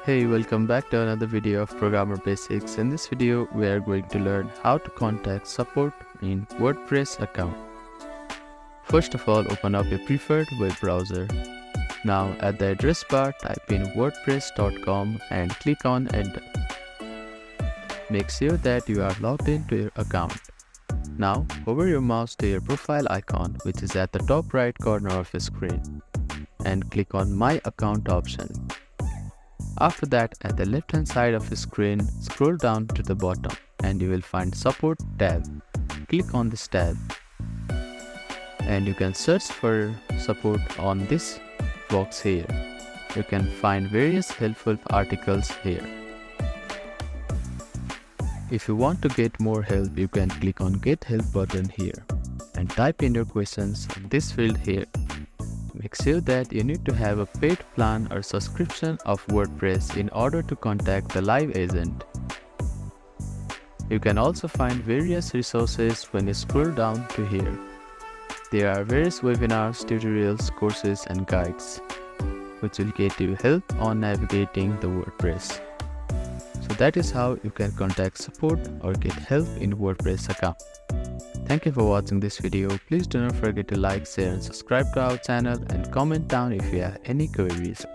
Hey, welcome back to another video of Programmer Basics. In this video, we are going to learn how to contact support in WordPress account. First of all, open up your preferred web browser. Now, at the address bar, type in wordpress.com and click on Enter. Make sure that you are logged into your account. Now, hover your mouse to your profile icon, which is at the top right corner of your screen, and click on My Account option. After that, at the left hand side of your screen, scroll down to the bottom and you will find Support tab. Click on this tab and you can search for support on this box here. You can find various helpful articles here. If you want to get more help, you can click on Get Help button here and type in your questions in this field here. Make sure that you need to have a paid plan or subscription of WordPress in order to contact the live agent. You can also find various resources when you scroll down to here. There are various webinars, tutorials, courses and guides which will get you help on navigating the WordPress. So that is how you can contact support or get help in WordPress account. Thank you for watching this video. Please do not forget to like, share and subscribe to our channel and comment down if you have any queries.